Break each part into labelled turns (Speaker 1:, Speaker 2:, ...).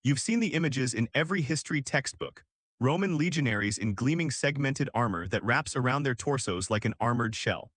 Speaker 1: You've seen the images in every history textbook. Roman legionaries in gleaming segmented armor that wraps around their torsos like an armored shell.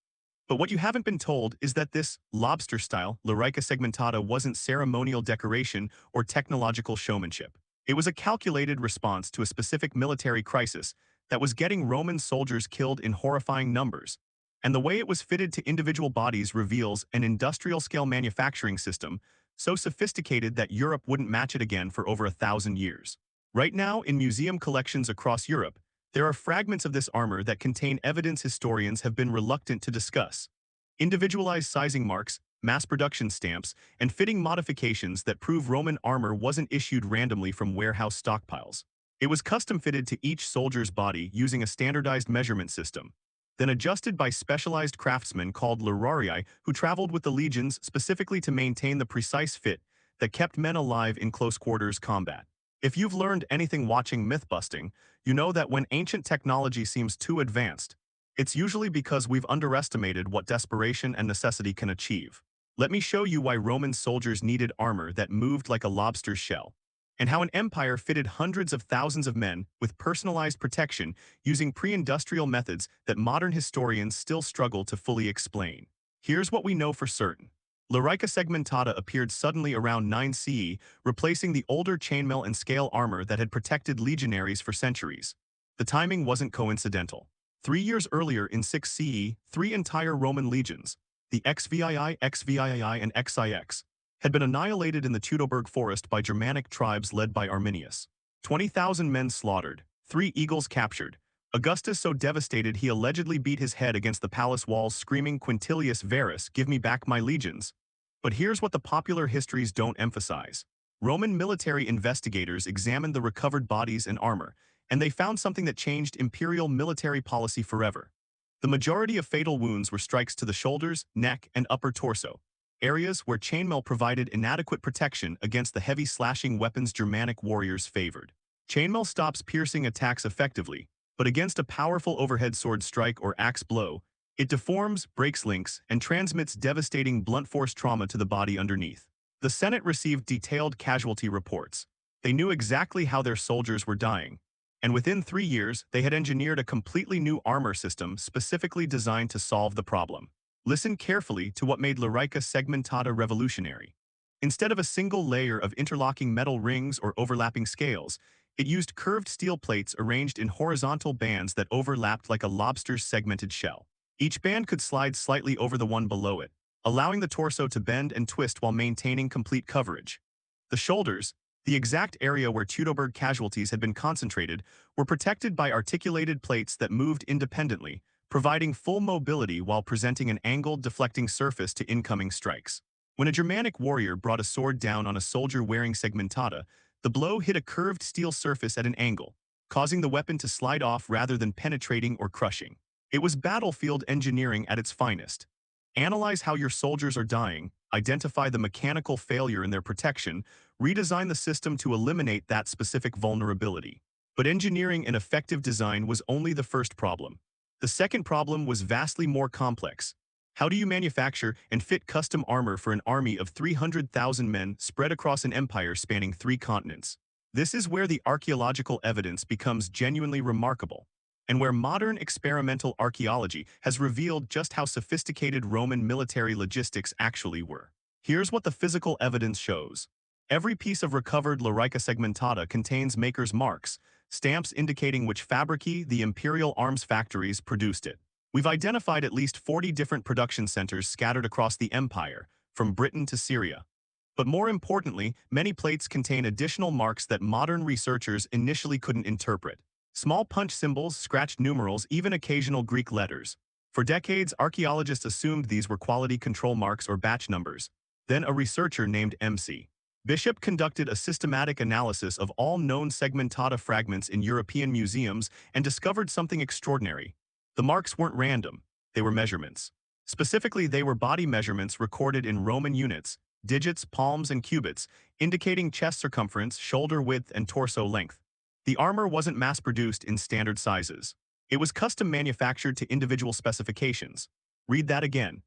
Speaker 1: But what you haven't been told is that this lobster-style Lorica segmentata wasn't ceremonial decoration or technological showmanship. It was a calculated response to a specific military crisis that was getting Roman soldiers killed in horrifying numbers. And the way it was fitted to individual bodies reveals an industrial-scale manufacturing system so sophisticated that Europe wouldn't match it again for over 1,000 years. Right now, in museum collections across Europe, there are fragments of this armor that contain evidence historians have been reluctant to discuss. Individualized sizing marks, mass production stamps, and fitting modifications that prove Roman armor wasn't issued randomly from warehouse stockpiles. It was custom-fitted to each soldier's body using a standardized measurement system, then adjusted by specialized craftsmen called Lorica who traveled with the legions specifically to maintain the precise fit that kept men alive in close-quarters combat. If you've learned anything watching myth-busting, you know that when ancient technology seems too advanced, it's usually because we've underestimated what desperation and necessity can achieve. Let me show you why Roman soldiers needed armor that moved like a lobster's shell, and how an empire fitted hundreds of thousands of men with personalized protection using pre-industrial methods that modern historians still struggle to fully explain. Here's what we know for certain. Lorica segmentata appeared suddenly around 9 CE, replacing the older chainmail and scale armor that had protected legionaries for centuries. The timing wasn't coincidental. 3 years earlier in 6 CE, three entire Roman legions, the XVII, XVII, and XIX, had been annihilated in the Teutoburg Forest by Germanic tribes led by Arminius. 20,000 men slaughtered, 3 eagles captured. Augustus so devastated he allegedly beat his head against the palace walls screaming, "Quintilius Varus, give me back my legions." But here's what the popular histories don't emphasize. Roman military investigators examined the recovered bodies and armor, and they found something that changed imperial military policy forever. The majority of fatal wounds were strikes to the shoulders, neck, and upper torso, areas where chainmail provided inadequate protection against the heavy slashing weapons Germanic warriors favored. Chainmail stops piercing attacks effectively, but against a powerful overhead sword strike or axe blow, it deforms, breaks links, and transmits devastating blunt force trauma to the body underneath. The Senate received detailed casualty reports. They knew exactly how their soldiers were dying, and within 3 years, they had engineered a completely new armor system specifically designed to solve the problem. Listen carefully to what made Lorica segmentata revolutionary. Instead of a single layer of interlocking metal rings or overlapping scales, it used curved steel plates arranged in horizontal bands that overlapped like a lobster's segmented shell. Each band could slide slightly over the one below it, allowing the torso to bend and twist while maintaining complete coverage. The shoulders, the exact area where Teutoburg casualties had been concentrated, were protected by articulated plates that moved independently, providing full mobility while presenting an angled, deflecting surface to incoming strikes. When a Germanic warrior brought a sword down on a soldier wearing segmentata, the blow hit a curved steel surface at an angle, causing the weapon to slide off rather than penetrating or crushing. It was battlefield engineering at its finest. Analyze how your soldiers are dying, identify the mechanical failure in their protection, redesign the system to eliminate that specific vulnerability. But engineering an effective design was only the first problem. The second problem was vastly more complex. How do you manufacture and fit custom armor for an army of 300,000 men spread across an empire spanning 3 continents? This is where the archaeological evidence becomes genuinely remarkable, and where modern experimental archaeology has revealed just how sophisticated Roman military logistics actually were. Here's what the physical evidence shows. Every piece of recovered Lorica segmentata contains maker's marks, stamps indicating which fabrici, the imperial arms factories, produced it. We've identified at least 40 different production centers scattered across the empire, from Britain to Syria. But more importantly, many plates contain additional marks that modern researchers initially couldn't interpret. Small punch symbols, scratched numerals, even occasional Greek letters. For decades, archaeologists assumed these were quality control marks or batch numbers. Then a researcher named M.C. Bishop conducted a systematic analysis of all known segmentata fragments in European museums and discovered something extraordinary. The marks weren't random, they were measurements. Specifically, they were body measurements recorded in Roman units, digits, palms, and cubits, indicating chest circumference, shoulder width, and torso length. The armor wasn't mass-produced in standard sizes. It was custom manufactured to individual specifications. Read that again.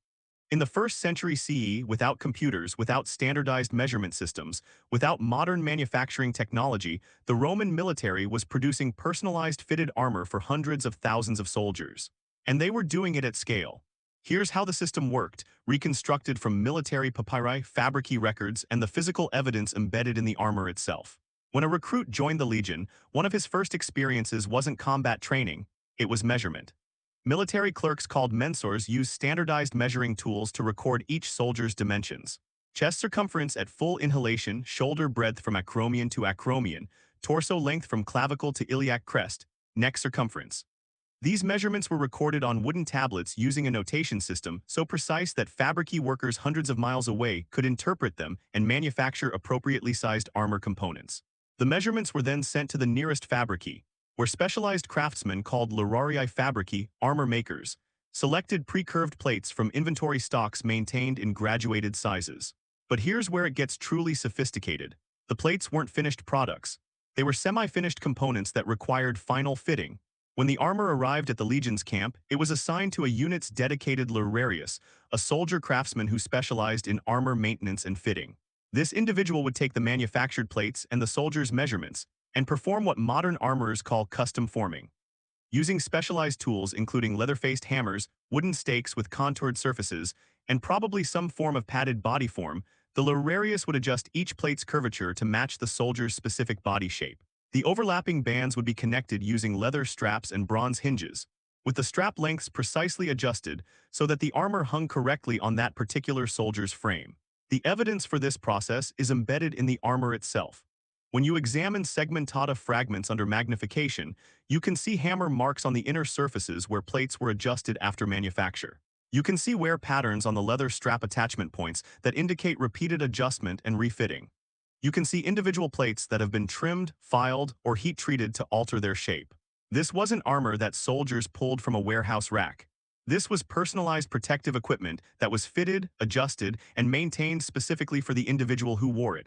Speaker 1: In the 1st century CE, without computers, without standardized measurement systems, without modern manufacturing technology, the Roman military was producing personalized fitted armor for hundreds of thousands of soldiers. And they were doing it at scale. Here's how the system worked, reconstructed from military papyri, fabrici records, and the physical evidence embedded in the armor itself. When a recruit joined the Legion, one of his first experiences wasn't combat training, it was measurement. Military clerks called mensors used standardized measuring tools to record each soldier's dimensions. Chest circumference at full inhalation, shoulder breadth from acromion to acromion, torso length from clavicle to iliac crest, neck circumference. These measurements were recorded on wooden tablets using a notation system so precise that fabrici workers hundreds of miles away could interpret them and manufacture appropriately sized armor components. The measurements were then sent to the nearest fabrici, where specialized craftsmen called Lorica fabrici, armor makers, selected pre-curved plates from inventory stocks maintained in graduated sizes. But here's where it gets truly sophisticated. The plates weren't finished products. They were semi-finished components that required final fitting. When the armor arrived at the Legion's camp, it was assigned to a unit's dedicated lorarius, a soldier craftsman who specialized in armor maintenance and fitting. This individual would take the manufactured plates and the soldier's measurements, and perform what modern armorers call custom forming. Using specialized tools including leather-faced hammers, wooden stakes with contoured surfaces, and probably some form of padded body form, the lorarius would adjust each plate's curvature to match the soldier's specific body shape. The overlapping bands would be connected using leather straps and bronze hinges, with the strap lengths precisely adjusted so that the armor hung correctly on that particular soldier's frame. The evidence for this process is embedded in the armor itself. When you examine segmentata fragments under magnification, you can see hammer marks on the inner surfaces where plates were adjusted after manufacture. You can see wear patterns on the leather strap attachment points that indicate repeated adjustment and refitting. You can see individual plates that have been trimmed, filed, or heat-treated to alter their shape. This wasn't armor that soldiers pulled from a warehouse rack. This was personalized protective equipment that was fitted, adjusted, and maintained specifically for the individual who wore it.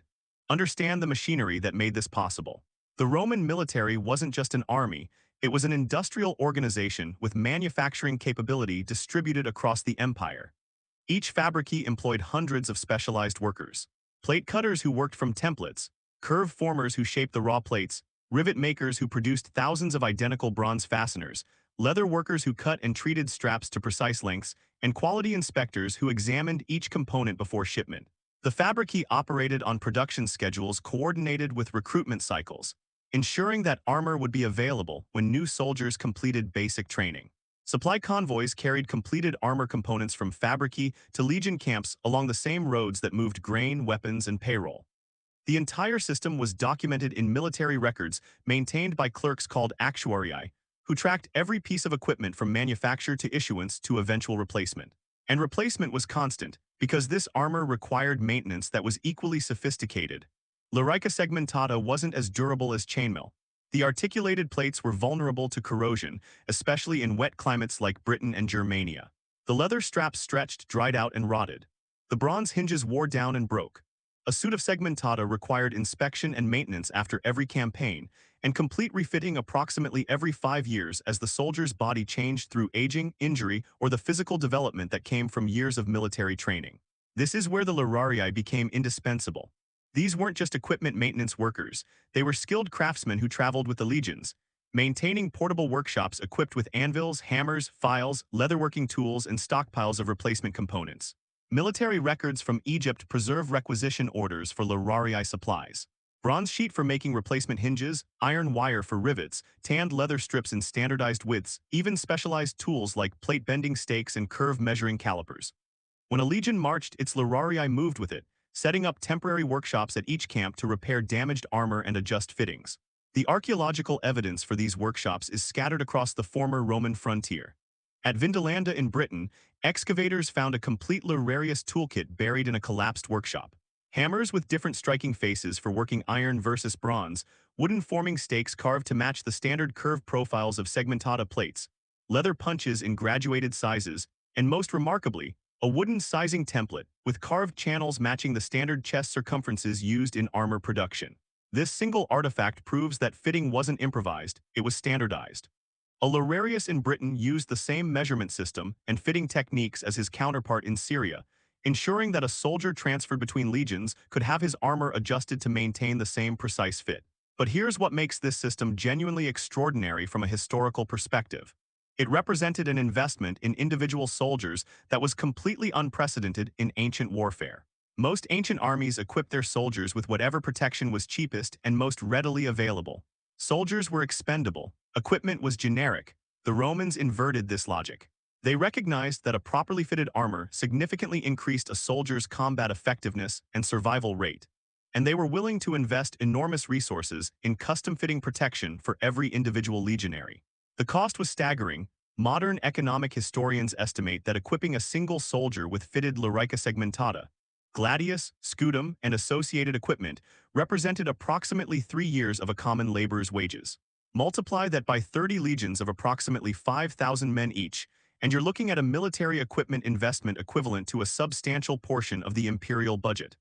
Speaker 1: Understand the machinery that made this possible. The Roman military wasn't just an army, it was an industrial organization with manufacturing capability distributed across the empire. Each fabrici employed hundreds of specialized workers. Plate cutters who worked from templates, curve formers who shaped the raw plates, rivet makers who produced thousands of identical bronze fasteners, leather workers who cut and treated straps to precise lengths, and quality inspectors who examined each component before shipment. The fabrici operated on production schedules coordinated with recruitment cycles, ensuring that armor would be available when new soldiers completed basic training. Supply convoys carried completed armor components from fabrici to Legion camps along the same roads that moved grain, weapons, and payroll. The entire system was documented in military records maintained by clerks called actuarii, who tracked every piece of equipment from manufacture to issuance to eventual replacement. And replacement was constant, because this armor required maintenance that was equally sophisticated. Lorica segmentata wasn't as durable as chainmail. The articulated plates were vulnerable to corrosion, especially in wet climates like Britain and Germania. The leather straps stretched, dried out, and rotted. The bronze hinges wore down and broke. A suit of segmentata required inspection and maintenance after every campaign, and complete refitting approximately every 5 years as the soldier's body changed through aging, injury, or the physical development that came from years of military training. This is where the Loriae became indispensable. These weren't just equipment maintenance workers, they were skilled craftsmen who traveled with the legions, maintaining portable workshops equipped with anvils, hammers, files, leatherworking tools, and stockpiles of replacement components. Military records from Egypt preserve requisition orders for Loriae supplies. Bronze sheet for making replacement hinges, iron wire for rivets, tanned leather strips in standardized widths, even specialized tools like plate bending stakes and curve measuring calipers. When a legion marched, its Loriae moved with it, setting up temporary workshops at each camp to repair damaged armor and adjust fittings. The archaeological evidence for these workshops is scattered across the former Roman frontier. At Vindolanda in Britain, excavators found a complete Lorarius toolkit buried in a collapsed workshop. Hammers with different striking faces for working iron versus bronze, wooden forming stakes carved to match the standard curve profiles of segmentata plates, leather punches in graduated sizes, and most remarkably, a wooden sizing template with carved channels matching the standard chest circumferences used in armor production. This single artifact proves that fitting wasn't improvised, it was standardized. A Loriarius in Britain used the same measurement system and fitting techniques as his counterpart in Syria, ensuring that a soldier transferred between legions could have his armor adjusted to maintain the same precise fit. But here's what makes this system genuinely extraordinary from a historical perspective. It represented an investment in individual soldiers that was completely unprecedented in ancient warfare. Most ancient armies equipped their soldiers with whatever protection was cheapest and most readily available. Soldiers were expendable, equipment was generic. The Romans inverted this logic. They recognized that a properly fitted armor significantly increased a soldier's combat effectiveness and survival rate, and they were willing to invest enormous resources in custom-fitting protection for every individual legionary. The cost was staggering. Modern economic historians estimate that equipping a single soldier with fitted Lorica segmentata, gladius, scutum, and associated equipment represented approximately 3 years of a common laborer's wages. Multiply that by 30 legions of approximately 5,000 men each, and you're looking at a military equipment investment equivalent to a substantial portion of the imperial budget.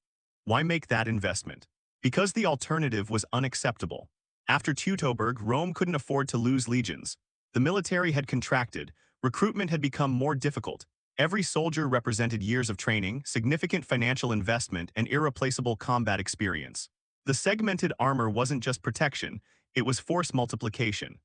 Speaker 1: Why make that investment? Because the alternative was unacceptable. After Teutoburg, Rome couldn't afford to lose legions. The military had contracted, recruitment had become more difficult. Every soldier represented years of training, significant financial investment, and irreplaceable combat experience. The segmented armor wasn't just protection, it was force multiplication.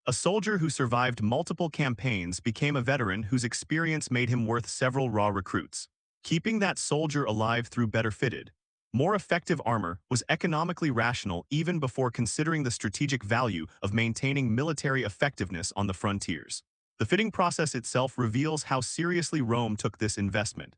Speaker 1: A soldier who survived multiple campaigns became a veteran whose experience made him worth several raw recruits. Keeping that soldier alive through better fitted, more effective armor was economically rational even before considering the strategic value of maintaining military effectiveness on the frontiers. The fitting process itself reveals how seriously Rome took this investment.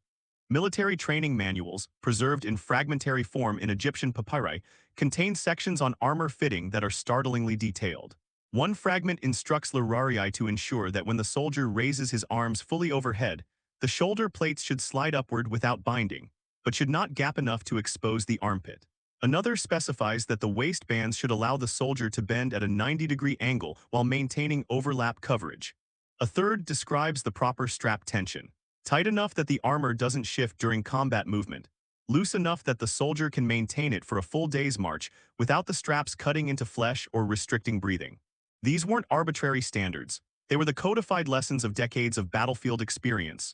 Speaker 1: Military training manuals, preserved in fragmentary form in Egyptian papyri, contain sections on armor fitting that are startlingly detailed. One fragment instructs Loriari to ensure that when the soldier raises his arms fully overhead, the shoulder plates should slide upward without binding, but should not gap enough to expose the armpit. Another specifies that the waistbands should allow the soldier to bend at a 90-degree angle while maintaining overlap coverage. A third describes the proper strap tension, tight enough that the armor doesn't shift during combat movement, loose enough that the soldier can maintain it for a full day's march without the straps cutting into flesh or restricting breathing. These weren't arbitrary standards. They were the codified lessons of decades of battlefield experience.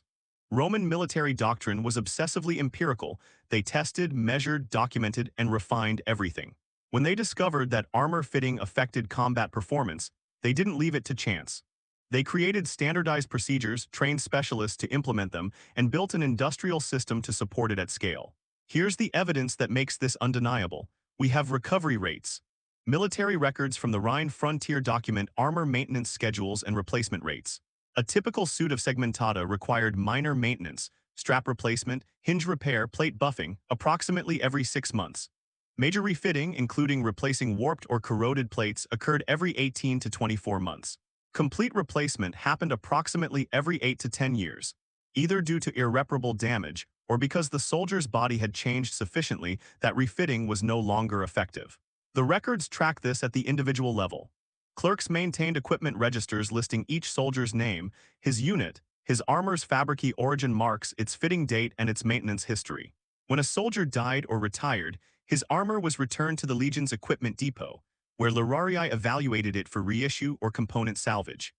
Speaker 1: Roman military doctrine was obsessively empirical. They tested, measured, documented, and refined everything. When they discovered that armor fitting affected combat performance, they didn't leave it to chance. They created standardized procedures, trained specialists to implement them, and built an industrial system to support it at scale. Here's the evidence that makes this undeniable. We have recovery rates. Military records from the Rhine frontier document armor maintenance schedules and replacement rates. A typical suit of segmentata required minor maintenance, strap replacement, hinge repair, plate buffing, approximately every 6 months. Major refitting, including replacing warped or corroded plates, occurred every 18 to 24 months. Complete replacement happened approximately every 8 to 10 years, either due to irreparable damage or because the soldier's body had changed sufficiently that refitting was no longer effective. The records track this at the individual level. Clerks maintained equipment registers listing each soldier's name, his unit, his armor's fabrici origin marks, its fitting date, and its maintenance history. When a soldier died or retired, his armor was returned to the Legion's equipment depot, where Loriari evaluated it for reissue or component salvage.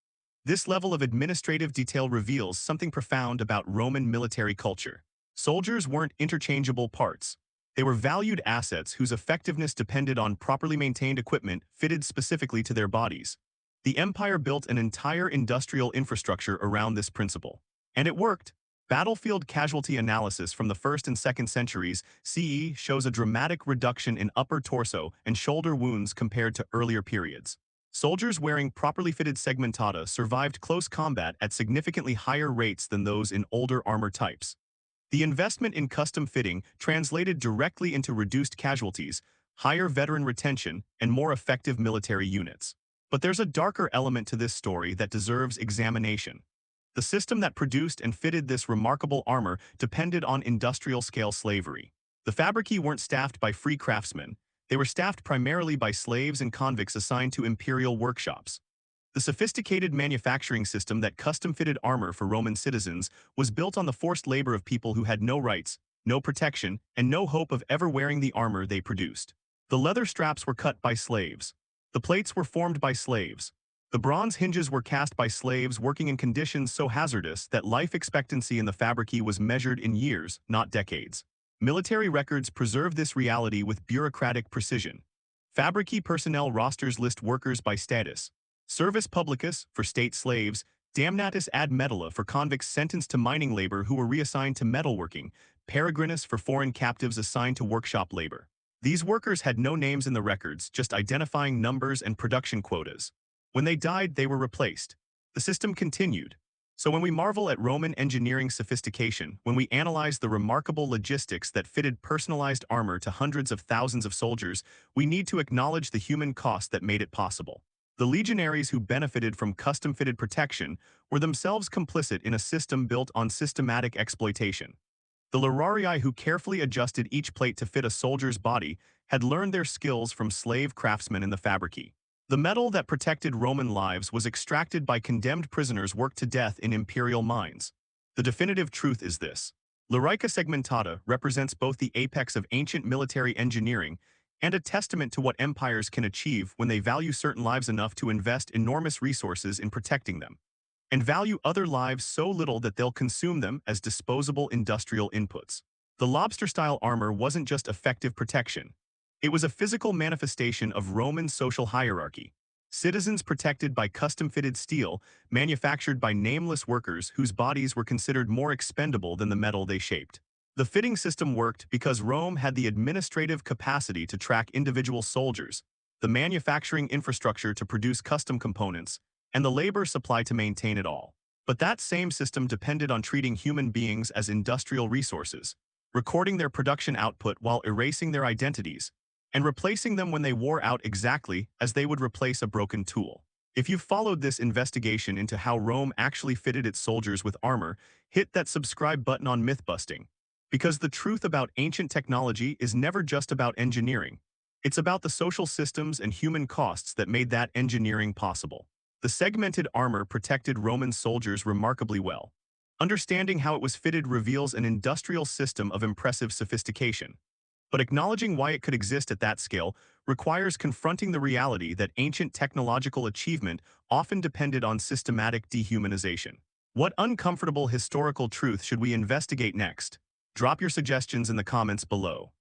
Speaker 1: This level of administrative detail reveals something profound about Roman military culture. Soldiers weren't interchangeable parts. They were valued assets whose effectiveness depended on properly maintained equipment fitted specifically to their bodies. The empire built an entire industrial infrastructure around this principle. And it worked. Battlefield casualty analysis from the 1st and 2nd centuries CE shows a dramatic reduction in upper torso and shoulder wounds compared to earlier periods. Soldiers wearing properly fitted segmentata survived close combat at significantly higher rates than those in older armor types. The investment in custom fitting translated directly into reduced casualties, higher veteran retention, and more effective military units. But there's a darker element to this story that deserves examination. The system that produced and fitted this remarkable armor depended on industrial-scale slavery. The fabrici weren't staffed by free craftsmen. They were staffed primarily by slaves and convicts assigned to imperial workshops. The sophisticated manufacturing system that custom-fitted armor for Roman citizens was built on the forced labor of people who had no rights, no protection, and no hope of ever wearing the armor they produced. The leather straps were cut by slaves. The plates were formed by slaves. The bronze hinges were cast by slaves working in conditions so hazardous that life expectancy in the fabrique was measured in years, not decades. Military records preserve this reality with bureaucratic precision. Fabrique personnel rosters list workers by status. Servus publicus, for state slaves, damnatus ad metallo for convicts sentenced to mining labor who were reassigned to metalworking, peregrinus for foreign captives assigned to workshop labor. These workers had no names in the records, just identifying numbers and production quotas. When they died, they were replaced. The system continued. So when we marvel at Roman engineering sophistication, when we analyze the remarkable logistics that fitted personalized armor to hundreds of thousands of soldiers, we need to acknowledge the human cost that made it possible. The legionaries who benefited from custom-fitted protection were themselves complicit in a system built on systematic exploitation. The Lorica who carefully adjusted each plate to fit a soldier's body had learned their skills from slave craftsmen in the fabrique. The metal that protected Roman lives was extracted by condemned prisoners worked to death in imperial mines. The definitive truth is this. Lorica Segmentata represents both the apex of ancient military engineering and a testament to what empires can achieve when they value certain lives enough to invest enormous resources in protecting them, and value other lives so little that they'll consume them as disposable industrial inputs. The lobster-style armor wasn't just effective protection. It was a physical manifestation of Roman social hierarchy. Citizens protected by custom-fitted steel, manufactured by nameless workers whose bodies were considered more expendable than the metal they shaped. The fitting system worked because Rome had the administrative capacity to track individual soldiers, the manufacturing infrastructure to produce custom components, and the labor supply to maintain it all. But that same system depended on treating human beings as industrial resources, recording their production output while erasing their identities, and replacing them when they wore out exactly as they would replace a broken tool. If you've followed this investigation into how Rome actually fitted its soldiers with armor, hit that subscribe button on Mythbusting. Because the truth about ancient technology is never just about engineering. It's about the social systems and human costs that made that engineering possible. The segmented armor protected Roman soldiers remarkably well. Understanding how it was fitted reveals an industrial system of impressive sophistication. But acknowledging why it could exist at that scale requires confronting the reality that ancient technological achievement often depended on systematic dehumanization. What uncomfortable historical truth should we investigate next? Drop your suggestions in the comments below.